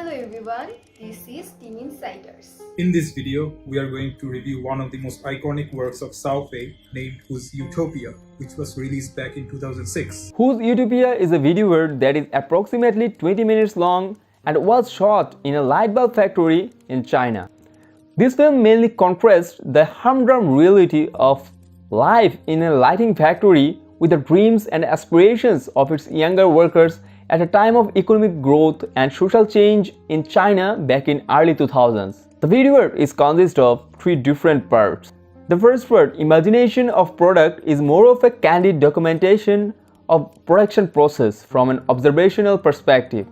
Hello everyone, this is Team Insiders. In this video, we are going to review one of the most iconic works of Cao Fei named Whose Utopia, which was released back in 2006. Whose Utopia is a video that is approximately 20 minutes long and was shot in a light bulb factory in China. This film mainly contrasts the humdrum reality of life in a lighting factory with the dreams and aspirations of its younger workers at a time of economic growth and social change in China back in early 2000s. The video is consist of three different parts. The first part, imagination of product, is more of a candid documentation of production process from an observational perspective.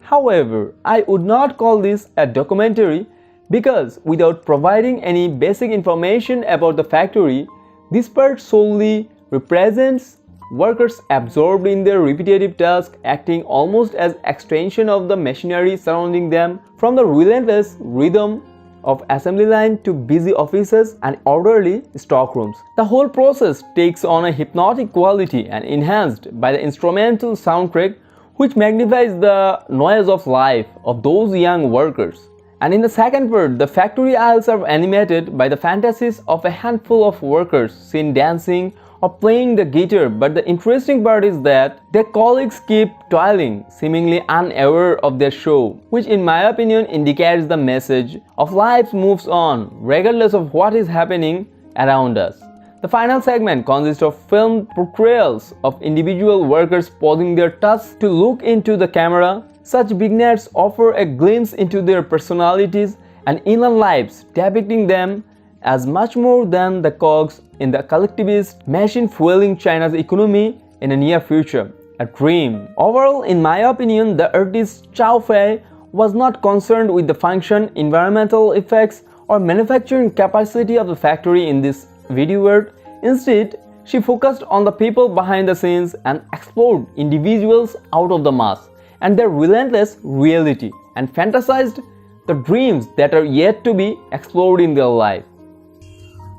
However, I would not call this a documentary because without providing any basic information about the factory, this part solely represents workers absorbed in their repetitive tasks, acting almost as extension of the machinery surrounding them, from the relentless rhythm of assembly line to busy offices and orderly stockrooms. The whole process takes on a hypnotic quality and enhanced by the instrumental soundtrack which magnifies the noise of life of those young workers. And in the second part, the factory aisles are animated by the fantasies of a handful of workers seen dancing or playing the guitar, but the interesting part is that their colleagues keep toiling, seemingly unaware of their show, which in my opinion indicates the message of life moves on regardless of what is happening around us. The final segment consists of filmed portrayals of individual workers pausing their tasks to look into the camera. Such vignettes offer a glimpse into their personalities and inner lives, depicting them as much more than the cogs in the collectivist machine fueling China's economy in the near future, a dream. Overall, in my opinion, the artist Cao Fei was not concerned with the function, environmental effects, or manufacturing capacity of the factory in this video work. Instead, she focused on the people behind the scenes and explored individuals out of the mass and their relentless reality and fantasized the dreams that are yet to be explored in their life.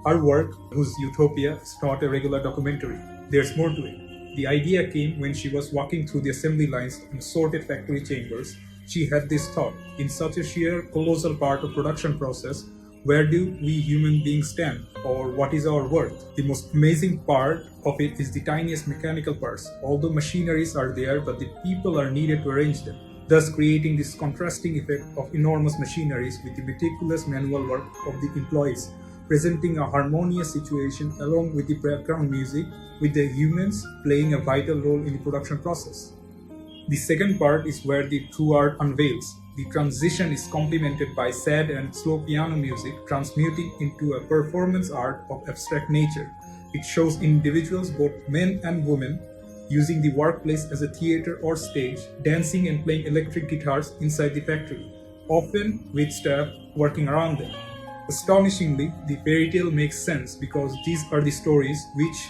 Her work, Whose Utopia, is not a regular documentary. There's more to it. The idea came when she was walking through the assembly lines in sorted factory chambers. She had this thought: in such a sheer, colossal part of production process, where do we human beings stand, or what is our worth? The most amazing part of it is the tiniest mechanical parts. Although machineries are there, but the people are needed to arrange them, thus creating this contrasting effect of enormous machineries with the meticulous manual work of the employees, presenting a harmonious situation along with the background music, with the humans playing a vital role in the production process. The second part is where the true art unveils. The transition is complemented by sad and slow piano music, transmuting into a performance art of abstract nature. It shows individuals, both men and women, using the workplace as a theater or stage, dancing and playing electric guitars inside the factory, often with staff working around them. Astonishingly, the fairy tale makes sense because these are the stories which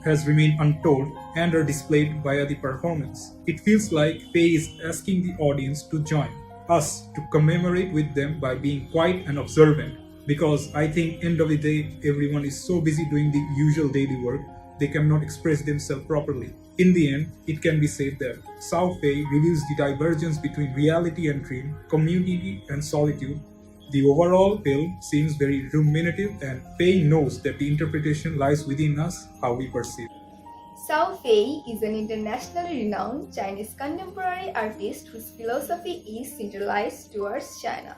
has remained untold and are displayed via the performance. It feels like Faye is asking the audience to join us to commemorate with them by being quiet and observant, because I think end of the day everyone is so busy doing the usual daily work they cannot express themselves properly. In the end, it can be said that Cao Fei reveals the divergence between reality and dream, community and solitude. The overall film seems very ruminative, and Fei knows that the interpretation lies within us, how we perceive. Cao Fei is an internationally renowned Chinese contemporary artist whose philosophy is centralized towards China.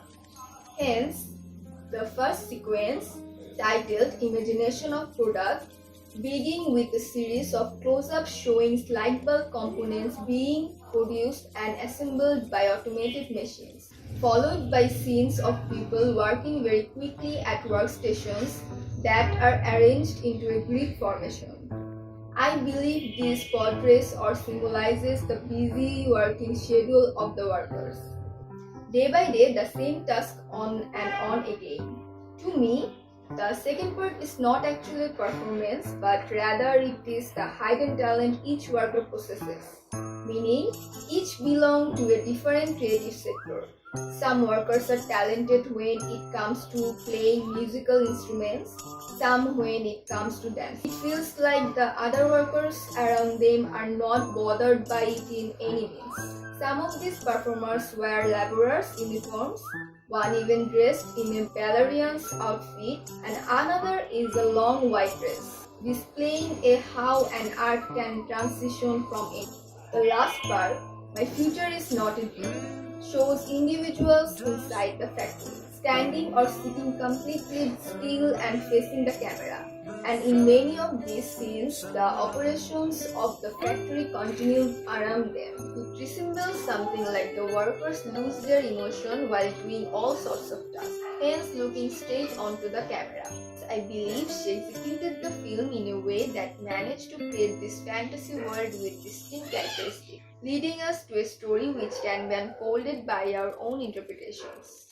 Hence, the first sequence, titled Imagination of Product, begins with a series of close-ups showing light bulb components being produced and assembled by automated machines, followed by scenes of people working very quickly at workstations that are arranged into a grid formation. I believe this portrays or symbolizes the busy working schedule of the workers. Day by day, the same task on and on again. To me, the second part is not actually a performance, but rather it is the hidden talent each worker possesses, meaning each belongs to a different creative sector. Some workers are talented when it comes to playing musical instruments, some when it comes to dance. It feels like the other workers around them are not bothered by it in any means. Some of these performers wear laborers' uniforms, one even dressed in a ballerina's outfit, and another is a long white dress, displaying how an art can transition from it. The last part, "My future is not in view," shows individuals inside the factory, standing or sitting completely still and facing the camera. And in many of these scenes, the operations of the factory continue around them. It resembles something like the workers lose their emotion while doing all sorts of tasks, hence looking straight onto the camera. I believe she executed the film in a way that managed to create this fantasy world with distinct characteristics, leading us to a story which can be unfolded by our own interpretations.